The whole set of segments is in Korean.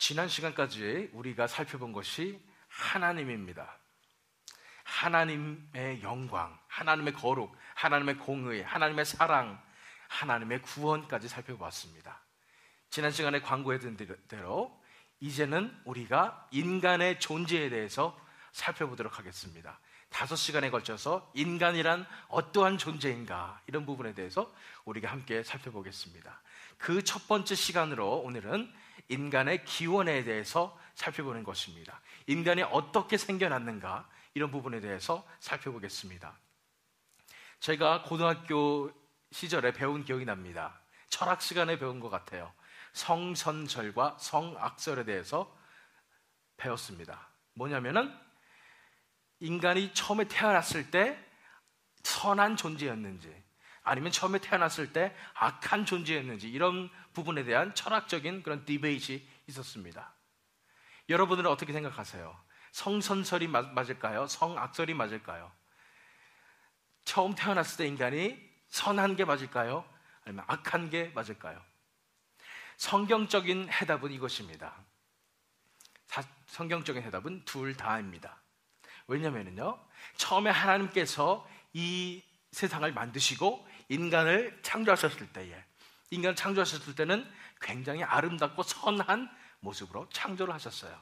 지난 시간까지 우리가 살펴본 것이 하나님입니다. 하나님의 영광, 하나님의 거룩, 하나님의 공의, 하나님의 사랑, 하나님의 구원까지 살펴보았습니다. 지난 시간에 광고해둔 대로 이제는 우리가 인간의 존재에 대해서 살펴보도록 하겠습니다. 5시간에 걸쳐서 인간이란 어떠한 존재인가, 이런 부분에 대해서 우리가 함께 살펴보겠습니다. 그 첫 번째 시간으로 오늘은 인간의 기원에 대해서 살펴보는 것입니다. 인간이 어떻게 생겨났는가, 이런 부분에 대해서 살펴보겠습니다. 제가 고등학교 시절에 배운 기억이 납니다. 철학 시간에 배운 것 같아요. 성선설과 성악설에 대해서 배웠습니다. 뭐냐면은 인간이 처음에 태어났을 때 선한 존재였는지, 아니면 처음에 태어났을 때 악한 존재였는지, 이런 부분에 대한 철학적인 그런 디베이트가 있었습니다. 여러분들은 어떻게 생각하세요? 성선설이 맞을까요? 성악설이 맞을까요? 처음 태어났을 때 인간이 선한 게 맞을까요? 아니면 악한 게 맞을까요? 성경적인 해답은 이것입니다. 성경적인 해답은 둘 다입니다. 왜냐면요, 처음에 하나님께서 이 세상을 만드시고 인간을 창조하셨을 때는 굉장히 아름답고 선한 모습으로 창조를 하셨어요.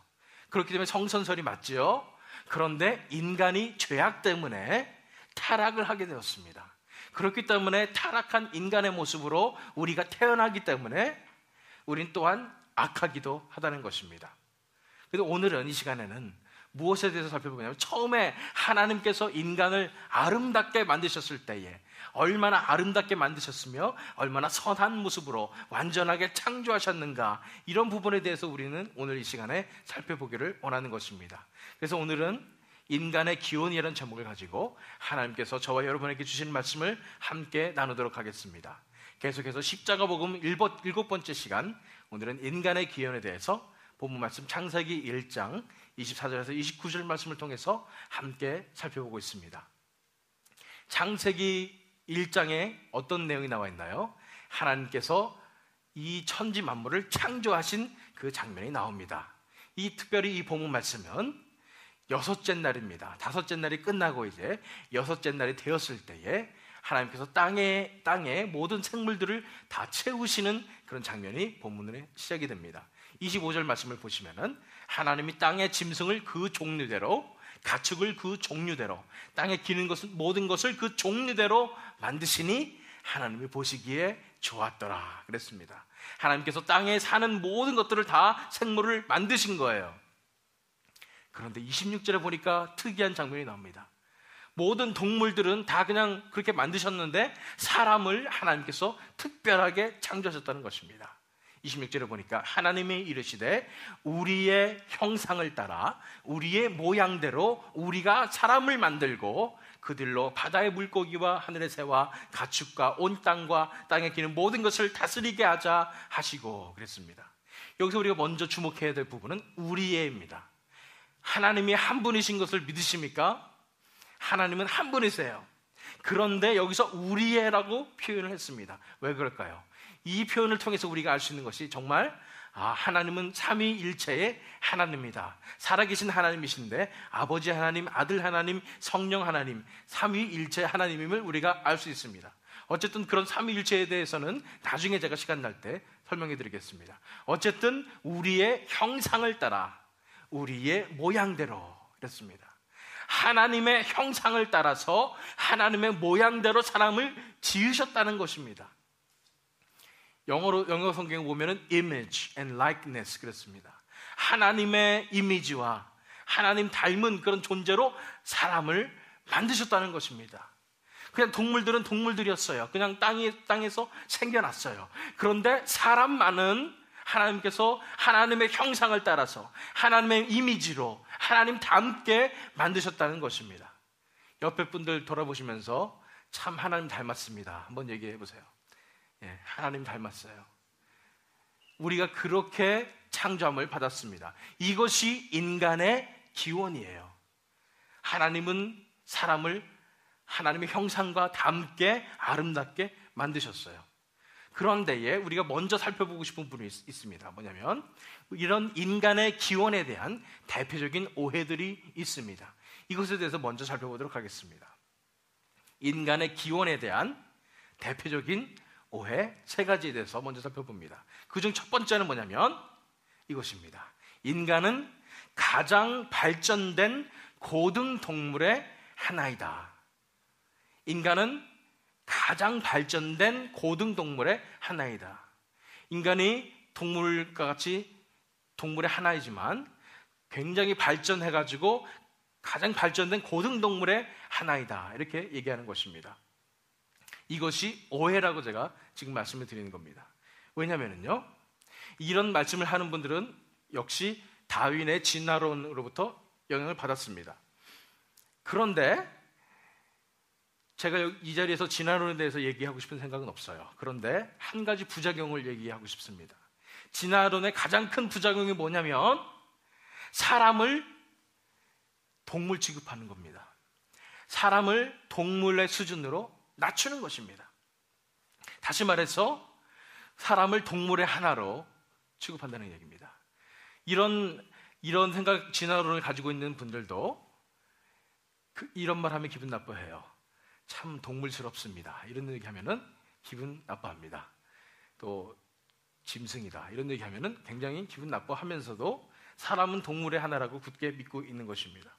그렇기 때문에 성선설이 맞지요. 그런데 인간이 죄악 때문에 타락을 하게 되었습니다. 그렇기 때문에 타락한 인간의 모습으로 우리가 태어나기 때문에 우린 또한 악하기도 하다는 것입니다. 그래서 오늘은 이 시간에는 무엇에 대해서 살펴보냐면, 처음에 하나님께서 인간을 아름답게 만드셨을 때에 얼마나 아름답게 만드셨으며 얼마나 선한 모습으로 완전하게 창조하셨는가, 이런 부분에 대해서 우리는 오늘 이 시간에 살펴보기를 원하는 것입니다. 그래서 오늘은 인간의 기원이라는 제목을 가지고 하나님께서 저와 여러분에게 주신 말씀을 함께 나누도록 하겠습니다. 계속해서 십자가복음 7번째 시간, 오늘은 인간의 기원에 대해서 본문 말씀 창세기 1장 24절에서 29절 말씀을 통해서 함께 살펴보고 있습니다. 창세기 1장에 어떤 내용이 나와 있나요? 하나님께서 이 천지 만물을 창조하신 그 장면이 나옵니다. 특별히 이 본문 말씀은 6째 날입니다. 5째 날이 끝나고 이제 6째 날이 되었을 때에 하나님께서 땅의 모든 생물들을 다 채우시는 그런 장면이 본문의 시작이 됩니다. 25절 말씀을 보시면은 하나님이 땅의 짐승을 그 종류대로, 가축을 그 종류대로, 땅에 기는 것은 모든 것을 그 종류대로 만드시니 하나님이 보시기에 좋았더라 그랬습니다. 하나님께서 땅에 사는 모든 것들을 다 생물을 만드신 거예요. 그런데 26절에 보니까 특이한 장면이 나옵니다. 모든 동물들은 다 그냥 그렇게 만드셨는데 사람을 하나님께서 특별하게 창조하셨다는 것입니다. 26절에 보니까 하나님이 이르시되 우리의 형상을 따라 우리의 모양대로 우리가 사람을 만들고 그들로 바다의 물고기와 하늘의 새와 가축과 온 땅과 땅에 기는 모든 것을 다스리게 하자 하시고 그랬습니다. 여기서 우리가 먼저 주목해야 될 부분은 우리의입니다. 하나님이 한 분이신 것을 믿으십니까? 하나님은 한 분이세요. 그런데 여기서 우리의라고 표현을 했습니다. 왜 그럴까요? 이 표현을 통해서 우리가 알 수 있는 것이 정말 하나님은 삼위일체의 하나님이다. 살아계신 하나님이신데 아버지 하나님, 아들 하나님, 성령 하나님, 삼위일체 하나님임을 우리가 알 수 있습니다. 어쨌든 그런 삼위일체에 대해서는 나중에 제가 시간 날 때 설명해 드리겠습니다. 어쨌든 우리의 형상을 따라 우리의 모양대로 그랬습니다. 하나님의 형상을 따라서 하나님의 모양대로 사람을 지으셨다는 것입니다. 영어 성경에 보면은 image and likeness 그렇습니다. 하나님의 이미지와 하나님 닮은 그런 존재로 사람을 만드셨다는 것입니다. 그냥 동물들은 동물들이었어요. 그냥 땅에서 생겨났어요. 그런데 사람만은 하나님께서 하나님의 형상을 따라서 하나님의 이미지로 하나님 닮게 만드셨다는 것입니다. 옆에 분들 돌아보시면서 참 하나님 닮았습니다 한번 얘기해 보세요. 하나님 닮았어요. 우리가 그렇게 창조함을 받았습니다. 이것이 인간의 기원이에요. 하나님은 사람을 하나님의 형상과 닮게 아름답게 만드셨어요. 그런데에 우리가 먼저 살펴보고 싶은 분이 있습니다. 뭐냐면 이런 인간의 기원에 대한 대표적인 오해들이 있습니다. 이것에 대해서 먼저 살펴보도록 하겠습니다. 인간의 기원에 대한 대표적인 오해 세 가지에 대해서 먼저 살펴봅니다. 그중 첫 번째는 뭐냐면 이것입니다. 인간은 가장 발전된 고등 동물의 하나이다. 인간은 가장 발전된 고등 동물의 하나이다. 인간이 동물과 같이 동물의 하나이지만 굉장히 발전해가지고 가장 발전된 고등 동물의 하나이다. 이렇게 얘기하는 것입니다. 이것이 오해라고 제가 지금 말씀을 드리는 겁니다. 왜냐하면요, 이런 말씀을 하는 분들은 역시 다윈의 진화론으로부터 영향을 받았습니다. 그런데 제가 이 자리에서 진화론에 대해서 얘기하고 싶은 생각은 없어요. 그런데 한 가지 부작용을 얘기하고 싶습니다. 진화론의 가장 큰 부작용이 뭐냐면 사람을 동물 취급하는 겁니다. 사람을 동물의 수준으로 낮추는 것입니다. 다시 말해서 사람을 동물의 하나로 취급한다는 얘기입니다. 이런 생각, 진화론을 가지고 있는 분들도 이런 말 하면 기분 나빠해요. 참 동물스럽습니다. 이런 얘기 하면은 기분 나빠합니다. 또 짐승이다. 이런 얘기 하면은 굉장히 기분 나빠하면서도 사람은 동물의 하나라고 굳게 믿고 있는 것입니다.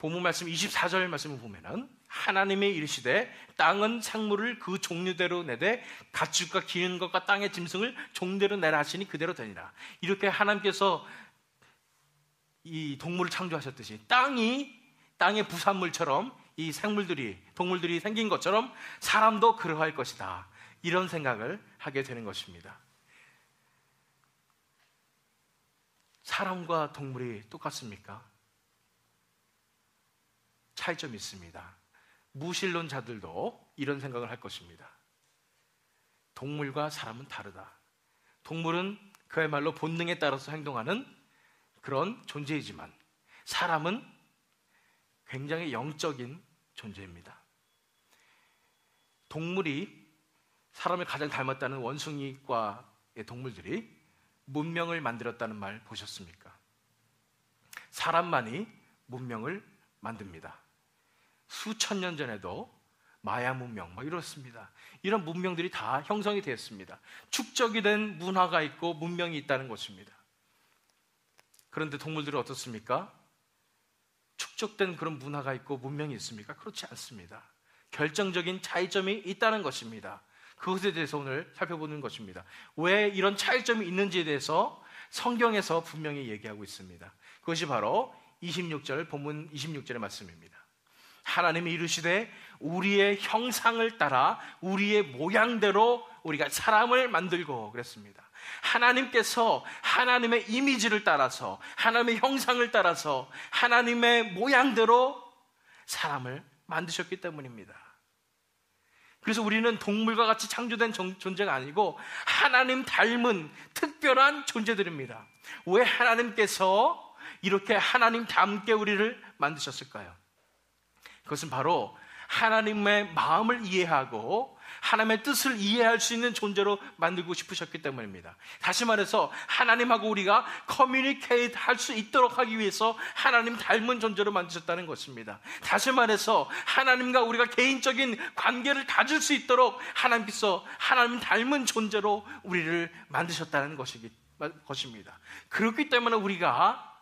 본문 말씀 24절 말씀을 보면은 하나님의 이르시되 땅은 생물을 그 종류대로 내되 가축과 기는 것과 땅의 짐승을 종대로 내라 하시니 그대로 되니라. 이렇게 하나님께서 이 동물을 창조하셨듯이 땅의 부산물처럼 이 동물들이 생긴 것처럼 사람도 그러할 것이다. 이런 생각을 하게 되는 것입니다. 사람과 동물이 똑같습니까? 차이점이 있습니다. 무신론자들도 이런 생각을 할 것입니다. 동물과 사람은 다르다. 동물은 그야말로 본능에 따라서 행동하는 그런 존재이지만 사람은 굉장히 영적인 존재입니다. 동물이 사람을 가장 닮았다는 원숭이과의 동물들이 문명을 만들었다는 말 보셨습니까? 사람만이 문명을 만듭니다. 수천 년 전에도 마야 문명 이렇습니다. 이런 문명들이 다 형성이 되었습니다. 축적이 된 문화가 있고 문명이 있다는 것입니다. 그런데 동물들은 어떻습니까? 축적된 그런 문화가 있고 문명이 있습니까? 그렇지 않습니다. 결정적인 차이점이 있다는 것입니다. 그것에 대해서 오늘 살펴보는 것입니다. 왜 이런 차이점이 있는지에 대해서 성경에서 분명히 얘기하고 있습니다. 그것이 바로 26절, 본문 26절의 말씀입니다. 하나님이 이르시되 우리의 형상을 따라 우리의 모양대로 우리가 사람을 만들고 그랬습니다. 하나님께서 하나님의 이미지를 따라서 하나님의 형상을 따라서 하나님의 모양대로 사람을 만드셨기 때문입니다. 그래서 우리는 동물과 같이 창조된 존재가 아니고 하나님 닮은 특별한 존재들입니다. 왜 하나님께서 이렇게 하나님 닮게 우리를 만드셨을까요? 그것은 바로 하나님의 마음을 이해하고 하나님의 뜻을 이해할 수 있는 존재로 만들고 싶으셨기 때문입니다. 다시 말해서 하나님하고 우리가 커뮤니케이트 할 수 있도록 하기 위해서 하나님 닮은 존재로 만드셨다는 것입니다. 다시 말해서 하나님과 우리가 개인적인 관계를 가질 수 있도록 하나님께서 하나님 닮은 존재로 우리를 만드셨다는 것입니다. 그렇기 때문에 우리가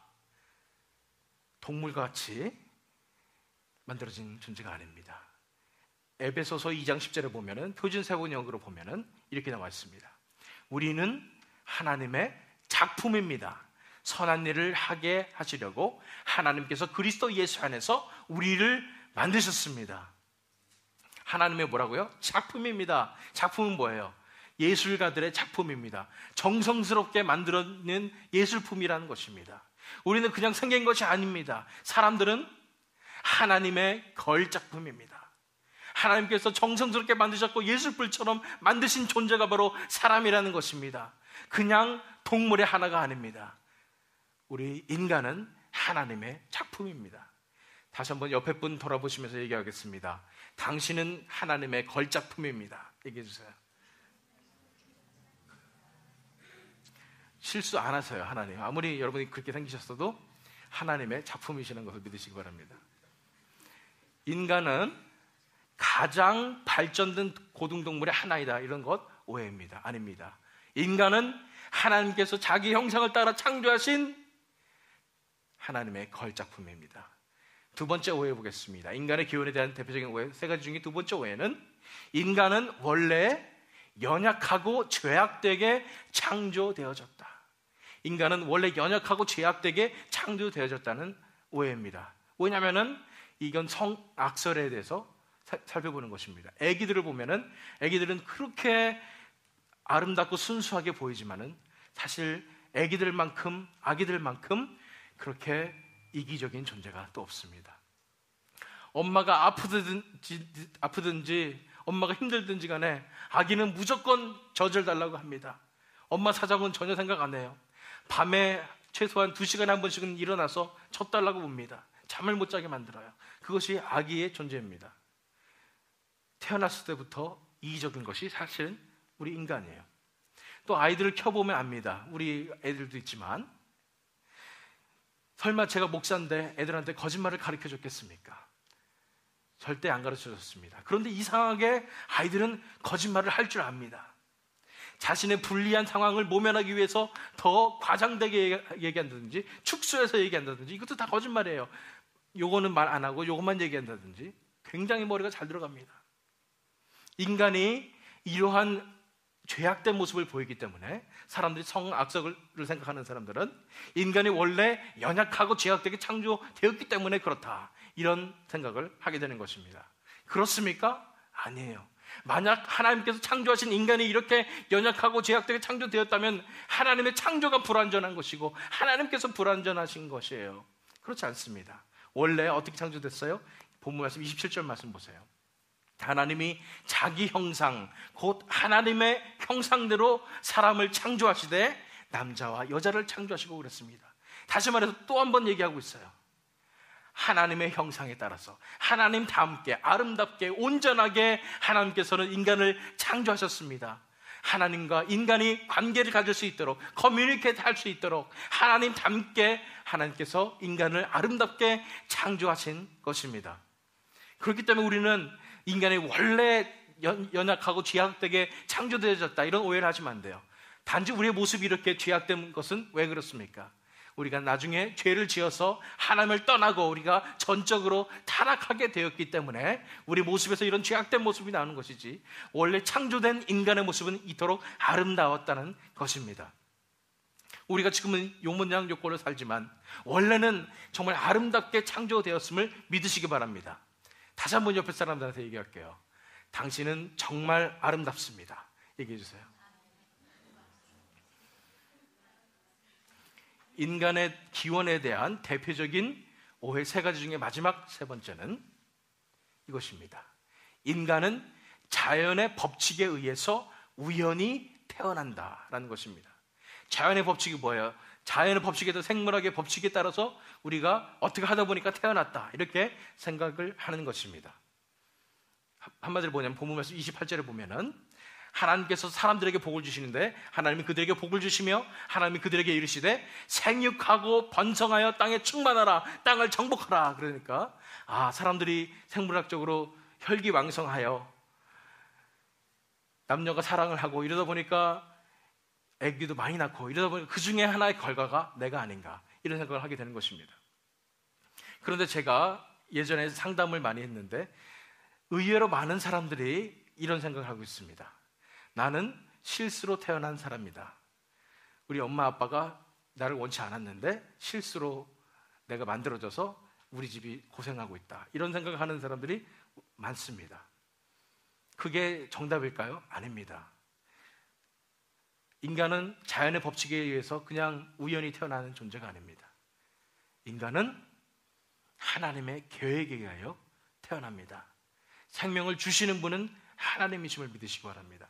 동물과 같이 만들어진 존재가 아닙니다. 에베소서 2장 10절에 보면은 표준 세번역으로 보면은 이렇게 나와 있습니다. 우리는 하나님의 작품입니다. 선한 일을 하게 하시려고 하나님께서 그리스도 예수 안에서 우리를 만드셨습니다. 하나님의 뭐라고요? 작품입니다. 작품은 뭐예요? 예술가들의 작품입니다. 정성스럽게 만들어낸 예술품이라는 것입니다. 우리는 그냥 생긴 것이 아닙니다. 사람들은 하나님의 걸작품입니다. 하나님께서 정성스럽게 만드셨고 예술불처럼 만드신 존재가 바로 사람이라는 것입니다. 그냥 동물의 하나가 아닙니다. 우리 인간은 하나님의 작품입니다. 다시 한번 옆에 분 돌아보시면서 얘기하겠습니다. 당신은 하나님의 걸작품입니다. 얘기해 주세요. 실수 안 하세요. 하나님 아무리 여러분이 그렇게 생기셨어도 하나님의 작품이시는 것을 믿으시기 바랍니다. 인간은 가장 발전된 고등동물의 하나이다, 이런 것 오해입니다. 아닙니다. 인간은 하나님께서 자기 형상을 따라 창조하신 하나님의 걸작품입니다. 두 번째 오해 보겠습니다. 인간의 기원에 대한 대표적인 오해 세 가지 중에 두 번째 오해는, 인간은 원래 연약하고 죄악되게 창조되어졌다. 인간은 원래 연약하고 죄악되게 창조되어졌다는 오해입니다. 왜냐하면 이건 성악설에 대해서 살펴보는 것입니다. 아기들을 보면은 아기들은 그렇게 아름답고 순수하게 보이지만은 사실 아기들만큼 그렇게 이기적인 존재가 또 없습니다. 엄마가 아프든지 엄마가 힘들든지 간에 아기는 무조건 젖을 달라고 합니다. 엄마 사정은 전혀 생각 안 해요. 밤에 최소한 2시간에 한 번씩은 일어나서 젖 달라고 봅니다. 잠을 못 자게 만들어요. 그것이 아기의 존재입니다. 태어났을 때부터 이기적인 것이 사실은 우리 인간이에요. 또 아이들을 켜보면 압니다. 우리 애들도 있지만, 설마 제가 목사인데 애들한테 거짓말을 가르쳐 줬겠습니까? 절대 안 가르쳐 줬습니다. 그런데 이상하게 아이들은 거짓말을 할 줄 압니다. 자신의 불리한 상황을 모면하기 위해서 더 과장되게 얘기한다든지 축소해서 얘기한다든지, 이것도 다 거짓말이에요. 요거는 말 안 하고 요것만 얘기한다든지 굉장히 머리가 잘 들어갑니다. 인간이 이러한 죄악된 모습을 보이기 때문에 사람들이 성악설을 생각하는 사람들은 인간이 원래 연약하고 죄악되게 창조되었기 때문에 그렇다, 이런 생각을 하게 되는 것입니다. 그렇습니까? 아니에요. 만약 하나님께서 창조하신 인간이 이렇게 연약하고 죄악되게 창조되었다면 하나님의 창조가 불완전한 것이고 하나님께서 불완전하신 것이에요. 그렇지 않습니다. 원래 어떻게 창조됐어요? 본문 말씀 27절 말씀 보세요. 하나님이 자기 형상, 곧 하나님의 형상대로 사람을 창조하시되 남자와 여자를 창조하시고 그랬습니다. 다시 말해서 또 한 번 얘기하고 있어요. 하나님의 형상에 따라서 하나님답게 아름답게 온전하게 하나님께서는 인간을 창조하셨습니다. 하나님과 인간이 관계를 가질 수 있도록, 커뮤니케이트 할 수 있도록 하나님답게 하나님께서 인간을 아름답게 창조하신 것입니다. 그렇기 때문에 우리는 인간이 원래 연약하고 죄악되게 창조되어졌다, 이런 오해를 하시면 안 돼요. 단지 우리의 모습이 이렇게 죄악된 것은 왜 그렇습니까? 우리가 나중에 죄를 지어서 하나님을 떠나고 우리가 전적으로 타락하게 되었기 때문에 우리 모습에서 이런 죄악된 모습이 나오는 것이지, 원래 창조된 인간의 모습은 이토록 아름다웠다는 것입니다. 우리가 지금은 요모양 요꼴로 살지만 원래는 정말 아름답게 창조되었음을 믿으시기 바랍니다. 다시 한번 옆에 사람들한테 얘기할게요. 당신은 정말 아름답습니다. 얘기해 주세요. 인간의 기원에 대한 대표적인 오해 세 가지 중에 마지막 세 번째는 이것입니다. 인간은 자연의 법칙에 의해서 우연히 태어난다라는 것입니다. 자연의 법칙이 뭐예요? 자연의 법칙에도 생물학의 법칙에 따라서 우리가 어떻게 하다 보니까 태어났다, 이렇게 생각을 하는 것입니다. 한마디로 뭐냐면 본문 말씀 28절에 보면은 하나님께서 사람들에게 복을 주시는데 하나님이 그들에게 복을 주시며 하나님이 그들에게 이르시되 생육하고 번성하여 땅에 충만하라, 땅을 정복하라. 그러니까 사람들이 생물학적으로 혈기왕성하여 남녀가 사랑을 하고 이러다 보니까 아기도 많이 낳고 이러다 보니까 그 중에 하나의 결과가 내가 아닌가, 이런 생각을 하게 되는 것입니다. 그런데 제가 예전에 상담을 많이 했는데 의외로 많은 사람들이 이런 생각을 하고 있습니다. 나는 실수로 태어난 사람이다. 우리 엄마 아빠가 나를 원치 않았는데 실수로 내가 만들어져서 우리 집이 고생하고 있다, 이런 생각을 하는 사람들이 많습니다. 그게 정답일까요? 아닙니다. 인간은 자연의 법칙에 의해서 그냥 우연히 태어나는 존재가 아닙니다. 인간은 하나님의 계획에 의하여 태어납니다. 생명을 주시는 분은 하나님이심을 믿으시기 바랍니다.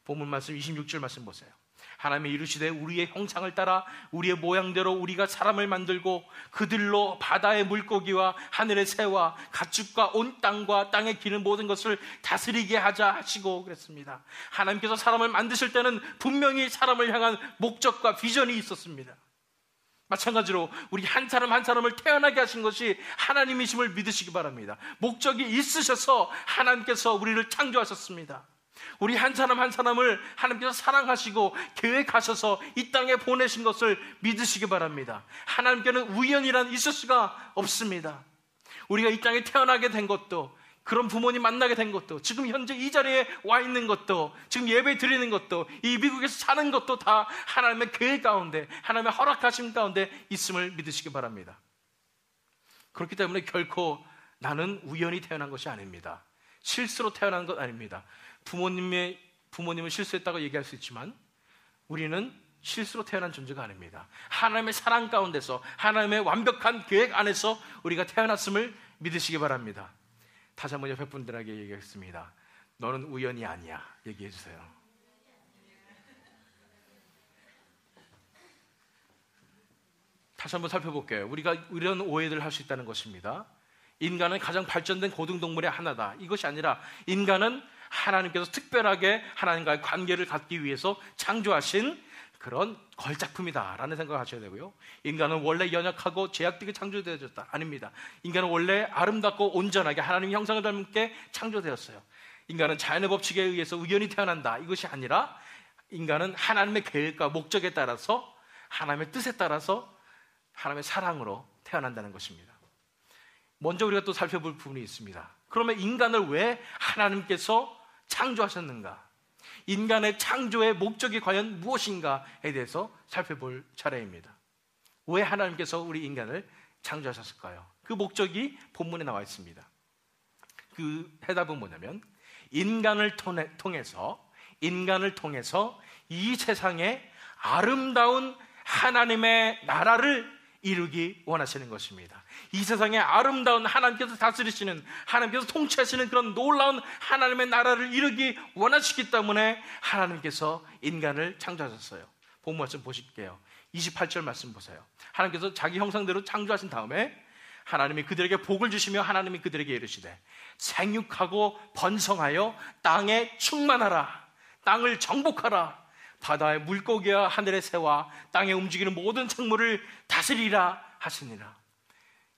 본문 말씀 26절 말씀 보세요. 하나님이 이루시되 우리의 형상을 따라 우리의 모양대로 우리가 사람을 만들고 그들로 바다의 물고기와 하늘의 새와 가축과 온 땅과 땅에 기는 모든 것을 다스리게 하자 하시고 그랬습니다. 하나님께서 사람을 만드실 때는 분명히 사람을 향한 목적과 비전이 있었습니다. 마찬가지로 우리 한 사람 한 사람을 태어나게 하신 것이 하나님이심을 믿으시기 바랍니다. 목적이 있으셔서 하나님께서 우리를 창조하셨습니다. 우리 한 사람 한 사람을 하나님께서 사랑하시고 계획하셔서 이 땅에 보내신 것을 믿으시기 바랍니다. 하나님께는 우연이란 있을 수가 없습니다. 우리가 이 땅에 태어나게 된 것도, 그런 부모님 만나게 된 것도, 지금 현재 이 자리에 와 있는 것도, 지금 예배 드리는 것도, 이 미국에서 사는 것도 다 하나님의 계획 가운데, 하나님의 허락하심 가운데 있음을 믿으시기 바랍니다. 그렇기 때문에 결코 나는 우연히 태어난 것이 아닙니다. 실수로 태어난 것 아닙니다. 부모님은 실수했다고 얘기할 수 있지만 우리는 실수로 태어난 존재가 아닙니다. 하나님의 사랑 가운데서, 하나님의 완벽한 계획 안에서 우리가 태어났음을 믿으시기 바랍니다. 다시 한번 옆에 분들에게 얘기하겠습니다. 너는 우연이 아니야. 얘기해 주세요. 다시 한번 살펴볼게요. 우리가 이런 오해들을 할 수 있다는 것입니다. 인간은 가장 발전된 고등동물의 하나다. 이것이 아니라 인간은 하나님께서 특별하게 하나님과의 관계를 갖기 위해서 창조하신 그런 걸작품이다라는 생각을 하셔야 되고요. 인간은 원래 연약하고 제약되게 창조되어졌다. 아닙니다. 인간은 원래 아름답고 온전하게 하나님 형상을 닮게 창조되었어요. 인간은 자연의 법칙에 의해서 우연히 태어난다. 이것이 아니라 인간은 하나님의 계획과 목적에 따라서, 하나님의 뜻에 따라서 하나님의 사랑으로 태어난다는 것입니다. 먼저 우리가 또 살펴볼 부분이 있습니다. 그러면 인간을 왜 하나님께서 창조하셨는가? 인간의 창조의 목적이 과연 무엇인가에 대해서 살펴볼 차례입니다. 왜 하나님께서 우리 인간을 창조하셨을까요? 그 목적이 본문에 나와 있습니다. 그 해답은 뭐냐면 인간을 통해서 이 세상에 아름다운 하나님의 나라를 이루기 원하시는 것입니다. 이 세상에 아름다운 하나님께서 다스리시는, 하나님께서 통치하시는 그런 놀라운 하나님의 나라를 이루기 원하시기 때문에 하나님께서 인간을 창조하셨어요. 본문 말씀 보실게요. 28절 말씀 보세요. 하나님께서 자기 형상대로 창조하신 다음에 하나님이 그들에게 복을 주시며 하나님이 그들에게 이르시되 생육하고 번성하여 땅에 충만하라, 땅을 정복하라, 바다의 물고기와 하늘의 새와 땅에 움직이는 모든 작물을 다스리라 하시니라.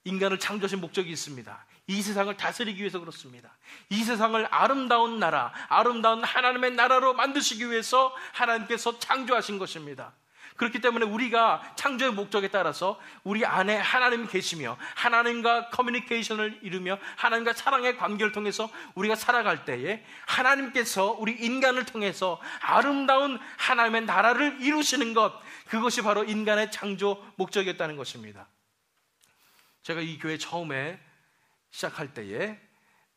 인간을 창조하신 목적이 있습니다. 이 세상을 다스리기 위해서 그렇습니다. 이 세상을 아름다운 나라, 아름다운 하나님의 나라로 만드시기 위해서 하나님께서 창조하신 것입니다. 그렇기 때문에 우리가 창조의 목적에 따라서 우리 안에 하나님이 계시며 하나님과 커뮤니케이션을 이루며 하나님과 사랑의 관계를 통해서 우리가 살아갈 때에 하나님께서 우리 인간을 통해서 아름다운 하나님의 나라를 이루시는 것, 그것이 바로 인간의 창조 목적이었다는 것입니다. 제가 이 교회 처음에 시작할 때에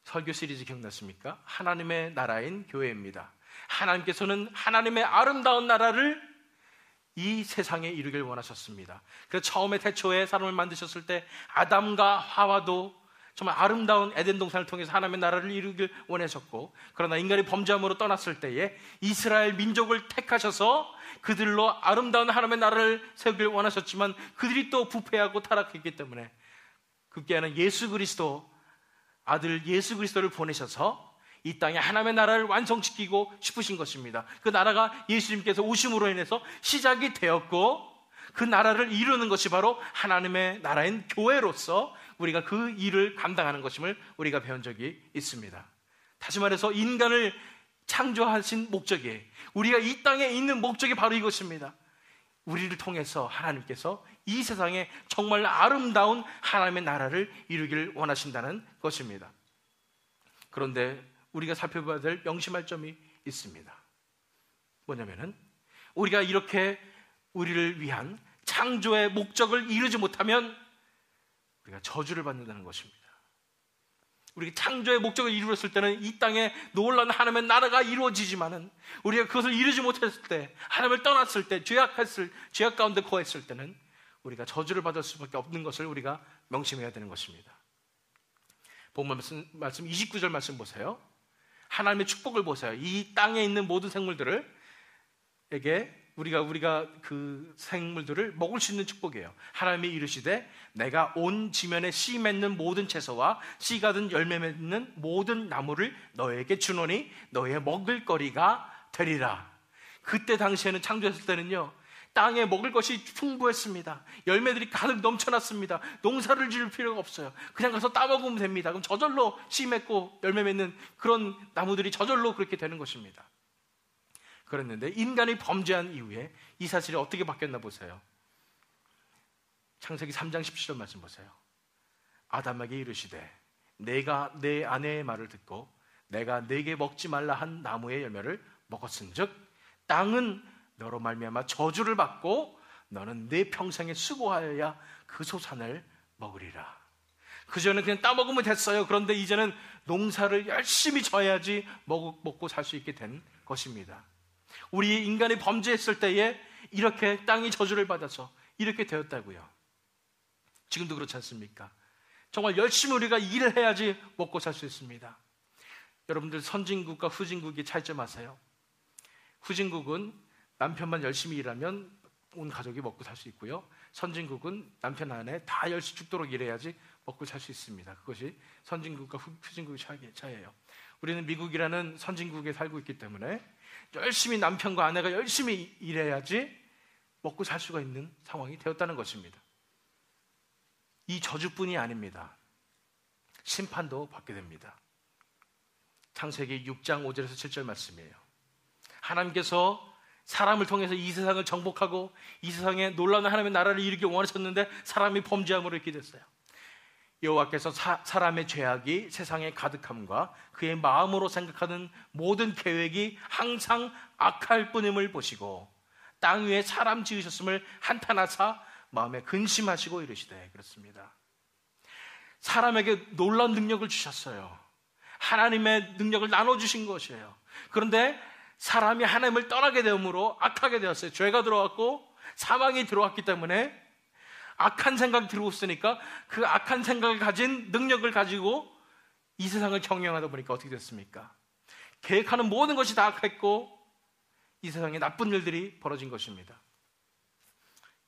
설교 시리즈 기억나십니까? 하나님의 나라인 교회입니다. 하나님께서는 하나님의 아름다운 나라를 이 세상에 이루길 원하셨습니다. 그래서 처음에 태초에 사람을 만드셨을 때 아담과 하와도 정말 아름다운 에덴 동산을 통해서 하나님의 나라를 이루길 원하셨고, 그러나 인간이 범죄함으로 떠났을 때에 이스라엘 민족을 택하셔서 그들로 아름다운 하나님의 나라를 세우길 원하셨지만 그들이 또 부패하고 타락했기 때문에 그께는 예수 그리스도, 아들 예수 그리스도를 보내셔서 이 땅에 하나님의 나라를 완성시키고 싶으신 것입니다. 그 나라가 예수님께서 오심으로 인해서 시작이 되었고, 그 나라를 이루는 것이 바로 하나님의 나라인 교회로서 우리가 그 일을 감당하는 것임을 우리가 배운 적이 있습니다. 다시 말해서 인간을 창조하신 목적이, 우리가 이 땅에 있는 목적이 바로 이것입니다. 우리를 통해서 하나님께서 이 세상에 정말 아름다운 하나님의 나라를 이루기를 원하신다는 것입니다. 그런데 우리가 살펴봐야 될 명심할 점이 있습니다. 뭐냐면은 우리가 이렇게 우리를 위한 창조의 목적을 이루지 못하면 우리가 저주를 받는다는 것입니다. 우리가 창조의 목적을 이루었을 때는 이 땅에 놀라운 하나님의 나라가 이루어지지만은 우리가 그것을 이루지 못했을 때, 하나님을 떠났을 때, 죄악 가운데 거했을 때는 우리가 저주를 받을 수밖에 없는 것을 우리가 명심해야 되는 것입니다. 본문 말씀 29절 말씀 보세요. 하나님의 축복을 보세요. 이 땅에 있는 모든 생물들에게 우리가 그 생물들을 먹을 수 있는 축복이에요. 하나님이 이르시되 내가 온 지면에 씨 맺는 모든 채소와 씨가 든 열매 맺는 모든 나무를 너에게 주노니 너의 먹을거리가 되리라. 그때 당시에는 창조했을 때는요, 땅에 먹을 것이 풍부했습니다. 열매들이 가득 넘쳐났습니다. 농사를 지을 필요가 없어요. 그냥 가서 따먹으면 됩니다. 그럼 저절로 씨 맺고 열매 맺는 그런 나무들이 저절로 그렇게 되는 것입니다. 그랬는데 인간이 범죄한 이후에 이 사실이 어떻게 바뀌었나 보세요. 창세기 3장 17절 말씀 보세요. 아담에게 이르시되 내가 내 아내의 말을 듣고 내가 내게 먹지 말라 한 나무의 열매를 먹었은즉 땅은 너로 말미암아 저주를 받고 너는 내 평생에 수고하여야 그 소산을 먹으리라. 그전에 그냥 따먹으면 됐어요. 그런데 이제는 농사를 열심히 져야지 먹고 살 수 있게 된 것입니다. 우리 인간이 범죄했을 때에 이렇게 땅이 저주를 받아서 이렇게 되었다고요. 지금도 그렇지 않습니까? 정말 열심히 우리가 일을 해야지 먹고 살 수 있습니다. 여러분들 선진국과 후진국의 차이점 아세요? 후진국은 남편만 열심히 일하면 온 가족이 먹고 살 수 있고요. 선진국은 남편 아내 다 열심히 죽도록 일해야지 먹고 살 수 있습니다. 그것이 선진국과 후진국의 차이예요. 우리는 미국이라는 선진국에 살고 있기 때문에 열심히 남편과 아내가 열심히 일해야지 먹고 살 수가 있는 상황이 되었다는 것입니다. 이 저주뿐이 아닙니다. 심판도 받게 됩니다. 창세기 6장 5절에서 7절 말씀이에요. 하나님께서 사람을 통해서 이 세상을 정복하고 이 세상에 놀라운 하나님의 나라를 이루기 원하셨는데 사람이 범죄함으로 이렇게 됐어요. 여호와께서 사람의 죄악이 세상에 가득함과 그의 마음으로 생각하는 모든 계획이 항상 악할 뿐임을 보시고 땅 위에 사람 지으셨음을 한탄하사 마음에 근심하시고 이르시되. 그렇습니다. 사람에게 놀라운 능력을 주셨어요. 하나님의 능력을 나눠주신 것이에요. 그런데 사람이 하나님을 떠나게 되므로 악하게 되었어요. 죄가 들어왔고 사망이 들어왔기 때문에 악한 생각이 들어왔으니까 그 악한 생각을 가진 능력을 가지고 이 세상을 경영하다 보니까 어떻게 됐습니까? 계획하는 모든 것이 다 악했고 이 세상에 나쁜 일들이 벌어진 것입니다.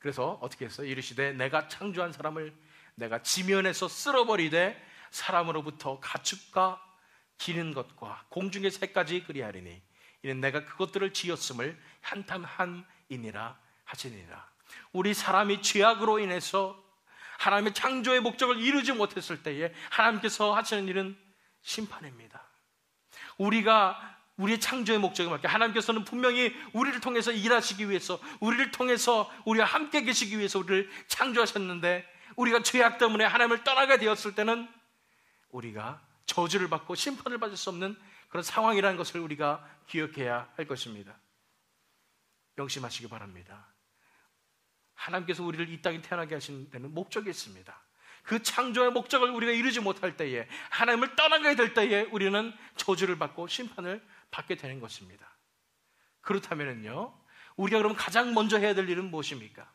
그래서 어떻게 했어요? 이르시되 내가 창조한 사람을 내가 지면에서 쓸어버리되 사람으로부터 가축과 기는 것과 공중의 새까지 그리하리니 이는 내가 그것들을 지었음을 한탄함이니라 하시니라. 우리 사람이 죄악으로 인해서 하나님의 창조의 목적을 이루지 못했을 때에 하나님께서 하시는 일은 심판입니다. 우리의 창조의 목적에 맞게 하나님께서는 분명히 우리를 통해서 일하시기 위해서, 우리를 통해서 우리와 함께 계시기 위해서 우리를 창조하셨는데 우리가 죄악 때문에 하나님을 떠나게 되었을 때는 우리가 저주를 받고 심판을 받을 수 없는 그런 상황이라는 것을 우리가 기억해야 할 것입니다. 명심하시기 바랍니다. 하나님께서 우리를 이 땅에 태어나게 하신 데는 목적이 있습니다. 그 창조의 목적을 우리가 이루지 못할 때에, 하나님을 떠나게 될 때에 우리는 저주를 받고 심판을 받게 되는 것입니다. 그렇다면요, 우리가 그럼 가장 먼저 해야 될 일은 무엇입니까?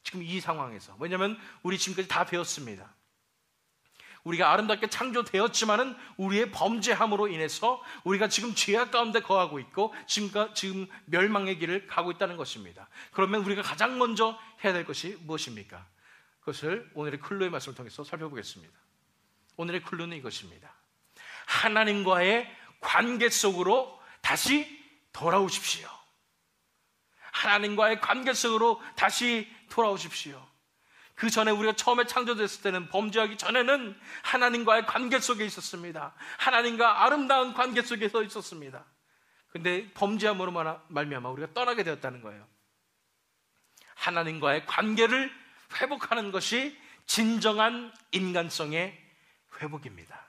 지금 이 상황에서. 왜냐하면 우리 지금까지 다 배웠습니다. 우리가 아름답게 창조되었지만은 우리의 범죄함으로 인해서 우리가 지금 죄악 가운데 거하고 있고 지금 멸망의 길을 가고 있다는 것입니다. 그러면 우리가 가장 먼저 해야 될 것이 무엇입니까? 그것을 오늘의 클루의 말씀을 통해서 살펴보겠습니다. 오늘의 클루는 이것입니다. 하나님과의 관계 속으로 다시 돌아오십시오. 하나님과의 관계 속으로 다시 돌아오십시오. 그 전에 우리가 처음에 창조됐을 때는, 범죄하기 전에는 하나님과의 관계 속에 있었습니다. 하나님과 아름다운 관계 속에서 있었습니다. 그런데 범죄함으로 말미암아 우리가 떠나게 되었다는 거예요. 하나님과의 관계를 회복하는 것이 진정한 인간성의 회복입니다.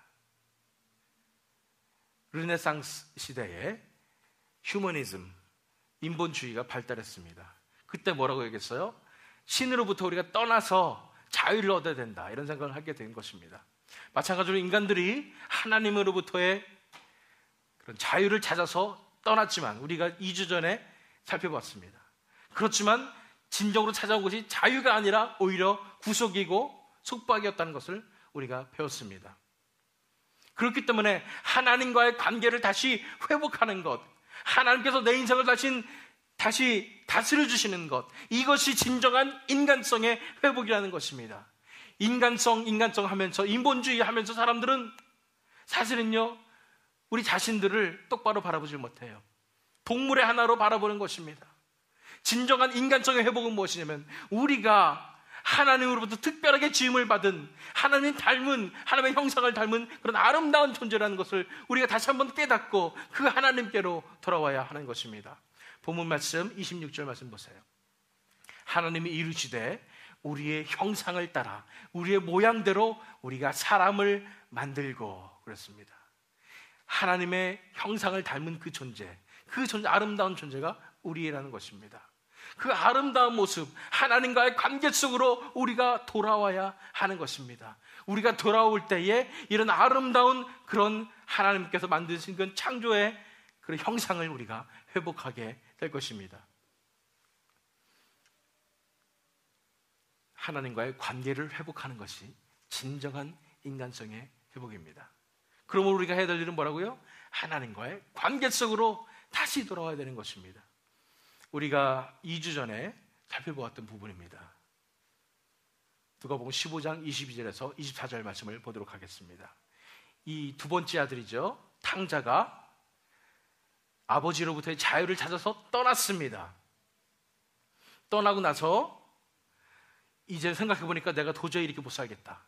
르네상스 시대에 휴머니즘, 인본주의가 발달했습니다. 그때 뭐라고 얘기했어요? 신으로부터 우리가 떠나서 자유를 얻어야 된다, 이런 생각을 하게 된 것입니다. 마찬가지로 인간들이 하나님으로부터의 그런 자유를 찾아서 떠났지만, 우리가 2주 전에 살펴봤습니다. 그렇지만 진정으로 찾아온 것이 자유가 아니라 오히려 구속이고 속박이었다는 것을 우리가 배웠습니다. 그렇기 때문에 하나님과의 관계를 다시 회복하는 것, 하나님께서 내 인생을 다시 다시 다스려 주시는 것, 이것이 진정한 인간성의 회복이라는 것입니다. 인간성 하면서, 인본주의 하면서 사람들은 사실은요, 우리 자신들을 똑바로 바라보지 못해요. 동물의 하나로 바라보는 것입니다. 진정한 인간성의 회복은 무엇이냐면, 우리가 하나님으로부터 특별하게 지음을 받은, 하나님 닮은, 하나님의 형상을 닮은 그런 아름다운 존재라는 것을 우리가 다시 한번 깨닫고 그 하나님께로 돌아와야 하는 것입니다. 본문 말씀 26절 말씀 보세요. 하나님이 이루시되 우리의 형상을 따라 우리의 모양대로 우리가 사람을 만들고, 그렇습니다. 하나님의 형상을 닮은 그 존재, 아름다운 존재가 우리라는 것입니다. 그 아름다운 모습, 하나님과의 관계 속으로 우리가 돌아와야 하는 것입니다. 우리가 돌아올 때에 이런 아름다운 그런 하나님께서 만드신 그 창조의 그런 형상을 우리가 회복하게 될 것입니다. 하나님과의 관계를 회복하는 것이 진정한 인간성의 회복입니다. 그러므로 우리가 해야 될 일은 뭐라고요? 하나님과의 관계 속으로 다시 돌아와야 되는 것입니다. 우리가 2주 전에 살펴보았던 부분입니다. 누가복음 15장 22절에서 24절 말씀을 보도록 하겠습니다. 이 두 번째 아들이죠, 탕자가 아버지로부터의 자유를 찾아서 떠났습니다. 떠나고 나서 이제 생각해보니까 내가 도저히 이렇게 못 살겠다.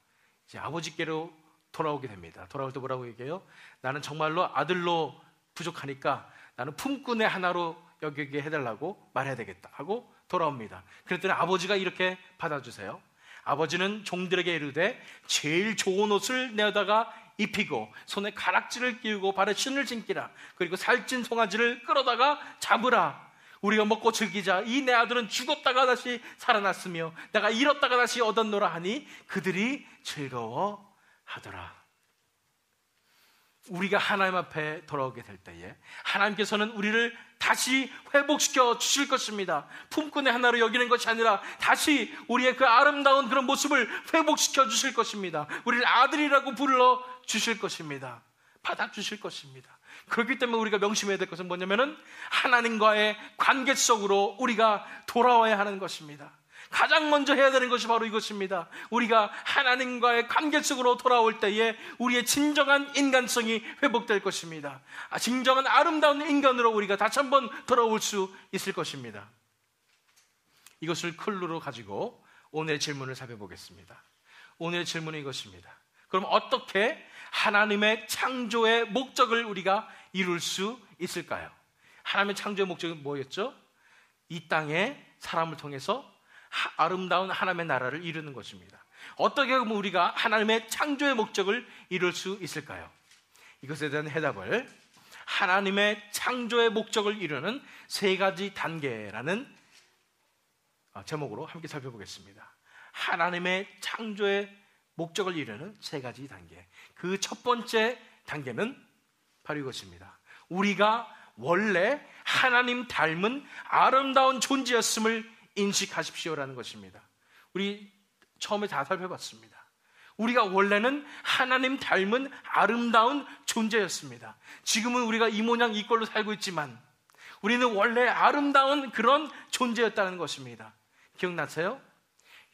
이제 아버지께로 돌아오게 됩니다. 돌아올 때 뭐라고 얘기해요? 나는 정말로 아들로 부족하니까 나는 품꾼의 하나로 여기게 해달라고 말해야 되겠다 하고 돌아옵니다. 그랬더니 아버지가 이렇게 받아주세요. 아버지는 종들에게 이르되 제일 좋은 옷을 내다가 입히고 손에 가락지를 끼우고 발에 신을 신기라. 그리고 살찐 송아지를 끌어다가 잡으라. 우리가 먹고 즐기자. 이 내 아들은 죽었다가 다시 살아났으며 내가 잃었다가 다시 얻었노라 하니 그들이 즐거워하더라. 우리가 하나님 앞에 돌아오게 될 때에 하나님께서는 우리를 다시 회복시켜 주실 것입니다. 품꾼의 하나로 여기는 것이 아니라 다시 우리의 그 아름다운 그런 모습을 회복시켜 주실 것입니다. 우리를 아들이라고 불러 주실 것입니다. 받아 주실 것입니다. 그렇기 때문에 우리가 명심해야 될 것은 뭐냐면은 하나님과의 관계 속으로 우리가 돌아와야 하는 것입니다. 가장 먼저 해야 되는 것이 바로 이것입니다. 우리가 하나님과의 관계 속으로 돌아올 때에 우리의 진정한 인간성이 회복될 것입니다. 진정한 아름다운 인간으로 우리가 다시 한번 돌아올 수 있을 것입니다. 이것을 클루로 가지고 오늘의 질문을 살펴보겠습니다. 오늘의 질문은 이것입니다. 그럼 어떻게 하나님의 창조의 목적을 우리가 이룰 수 있을까요? 하나님의 창조의 목적은 뭐였죠? 이 땅에 사람을 통해서 아름다운 하나님의 나라를 이루는 것입니다. 어떻게 하면 우리가 하나님의 창조의 목적을 이룰 수 있을까요? 이것에 대한 해답을 하나님의 창조의 목적을 이루는 세 가지 단계라는 제목으로 함께 살펴보겠습니다. 하나님의 창조의 목적을 이루는 세 가지 단계. 그 첫 번째 단계는 바로 이것입니다. 우리가 원래 하나님 닮은 아름다운 존재였음을 인식하십시오라는 것입니다. 우리 처음에 다 살펴봤습니다. 우리가 원래는 하나님 닮은 아름다운 존재였습니다. 지금은 우리가 이 모양 이 꼴로 살고 있지만 우리는 원래 아름다운 그런 존재였다는 것입니다. 기억나세요?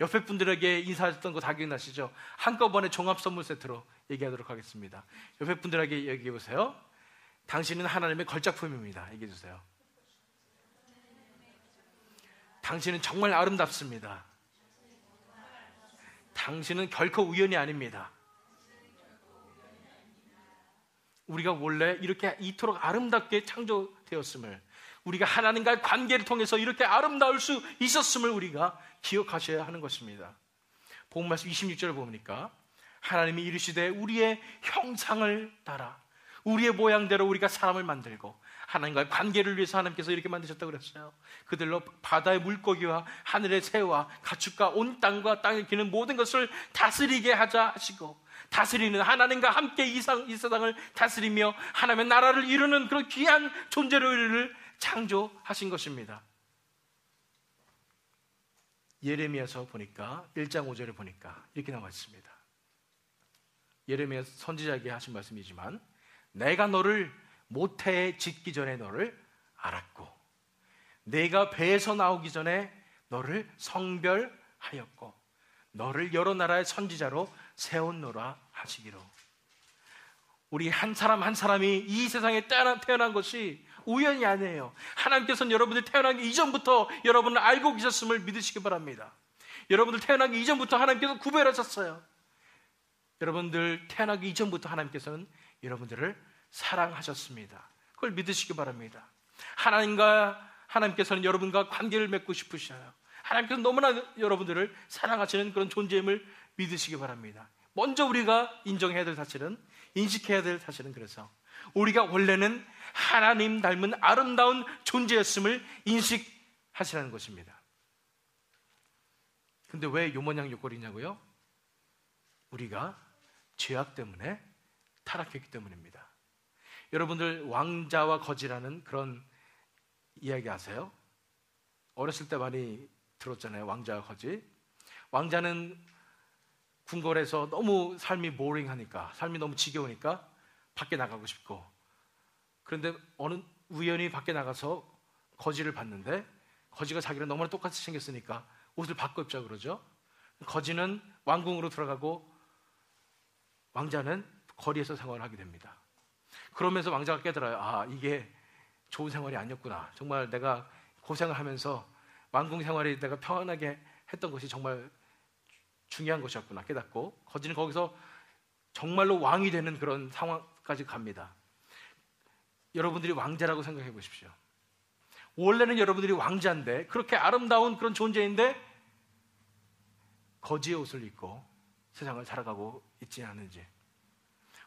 옆에 분들에게 인사했던 거 다 기억나시죠? 한꺼번에 종합 선물 세트로 얘기하도록 하겠습니다. 옆에 분들에게 얘기해 보세요. 당신은 하나님의 걸작품입니다. 얘기해 주세요. 당신은 정말 아름답습니다. 당신은 결코 우연이 아닙니다. 우리가 원래 이렇게 이토록 아름답게 창조되었음을, 우리가 하나님과의 관계를 통해서 이렇게 아름다울 수 있었음을 우리가 기억하셔야 하는 것입니다. 본문 말씀 26절을 보니까 하나님이 이르시되 우리의 형상을 따라 우리의 모양대로 우리가 사람을 만들고, 하나님과의 관계를 위해서 하나님께서 이렇게 만드셨다고 그랬어요. 그들로 바다의 물고기와 하늘의 새와 가축과 온 땅과 땅에 기는 모든 것을 다스리게 하자 하시고, 다스리는 하나님과 함께 이 세상을 다스리며 하나님의 나라를 이루는 그런 귀한 존재로 우리를 창조하신 것입니다. 예레미야서 보니까 1장 5절에 보니까 이렇게 나와 있습니다. 예레미야 선지자에게 하신 말씀이지만 내가 너를 모태에 짓기 전에 너를 알았고 내가 배에서 나오기 전에 너를 성별하였고 너를 여러 나라의 선지자로 세웠노라 하시기로. 우리 한 사람 한 사람이 이 세상에 태어난 것이 우연이 아니에요. 하나님께서는 여러분들 태어나기 이전부터 여러분을 알고 계셨음을 믿으시기 바랍니다. 여러분들 태어나기 이전부터 하나님께서 구별하셨어요. 여러분들 태어나기 이전부터 하나님께서는 여러분들을 사랑하셨습니다. 그걸 믿으시기 바랍니다. 하나님께서는 여러분과 관계를 맺고 싶으셔요. 하나님께서 너무나 여러분들을 사랑하시는 그런 존재임을 믿으시기 바랍니다. 먼저 우리가 인정해야 될 사실은, 인식해야 될 사실은, 그래서 우리가 원래는 하나님 닮은 아름다운 존재였음을 인식하시라는 것입니다. 근데 왜 요모양 요꼴이냐고요? 우리가 죄악 때문에 타락했기 때문입니다. 여러분들 왕자와 거지라는 그런 이야기 아세요? 어렸을 때 많이 들었잖아요. 왕자와 거지. 왕자는 궁궐에서 너무 삶이 보링하니까, 삶이 너무 지겨우니까 밖에 나가고 싶고, 그런데 어느 우연히 밖에 나가서 거지를 봤는데 거지가 자기랑 너무나 똑같이 생겼으니까 옷을 바꿔 입자 그러죠. 거지는 왕궁으로 들어가고 왕자는 거리에서 생활을 하게 됩니다. 그러면서 왕자가 깨달아요. 아, 이게 좋은 생활이 아니었구나. 정말 내가 고생을 하면서 왕궁 생활이 내가 평안하게 했던 것이 정말 중요한 것이었구나 깨닫고, 거지는 거기서 정말로 왕이 되는 그런 상황까지 갑니다. 여러분들이 왕자라고 생각해 보십시오. 원래는 여러분들이 왕자인데, 그렇게 아름다운 그런 존재인데 거지의 옷을 입고 세상을 살아가고 있지 않은지.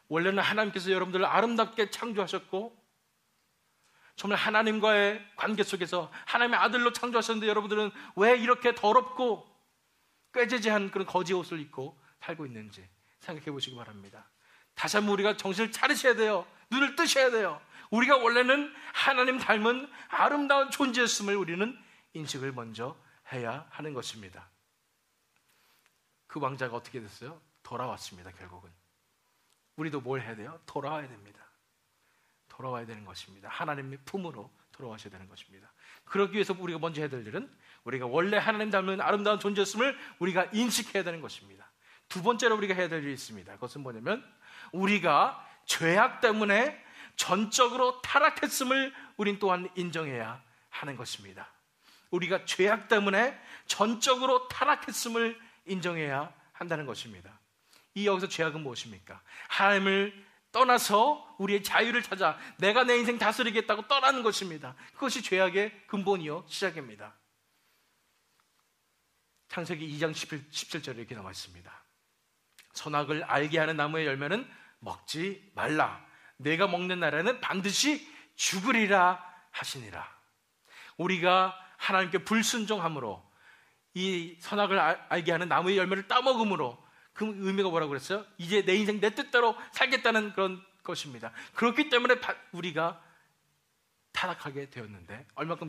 원래는 하나님께서 여러분들을 아름답게 창조하셨고 정말 하나님과의 관계 속에서 하나님의 아들로 창조하셨는데 여러분들은 왜 이렇게 더럽고 꾀죄죄한 그런 거지의 옷을 입고 살고 있는지 생각해 보시기 바랍니다. 다시 한번 우리가 정신을 차리셔야 돼요. 눈을 뜨셔야 돼요. 우리가 원래는 하나님 닮은 아름다운 존재였음을 우리는 인식을 먼저 해야 하는 것입니다. 그 왕자가 어떻게 됐어요? 돌아왔습니다. 결국은 우리도 뭘 해야 돼요? 돌아와야 됩니다. 돌아와야 되는 것입니다. 하나님의 품으로 돌아와셔야 되는 것입니다. 그러기 위해서 우리가 먼저 해야 될 일은 우리가 원래 하나님 닮은 아름다운 존재였음을 우리가 인식해야 되는 것입니다. 두 번째로 우리가 해야 될 일이 있습니다. 그것은 뭐냐면 우리가 죄악 때문에 전적으로 타락했음을 우린 또한 인정해야 하는 것입니다. 우리가 죄악 때문에 전적으로 타락했음을 인정해야 한다는 것입니다. 이 여기서 죄악은 무엇입니까? 하나님을 떠나서 우리의 자유를 찾아 내가 내 인생 다스리겠다고 떠나는 것입니다. 그것이 죄악의 근본이요 시작입니다. 창세기 2장 17절에 이렇게 나와 있습니다. 선악을 알게 하는 나무의 열매는 먹지 말라. 내가 먹는 날에는 반드시 죽으리라 하시니라. 우리가 하나님께 불순종함으로 이 선악을 알게 하는 나무의 열매를 따먹음으로, 그 의미가 뭐라고 그랬어요? 이제 내 인생 내 뜻대로 살겠다는 그런 것입니다. 그렇기 때문에 우리가 타락하게 되었는데, 얼마큼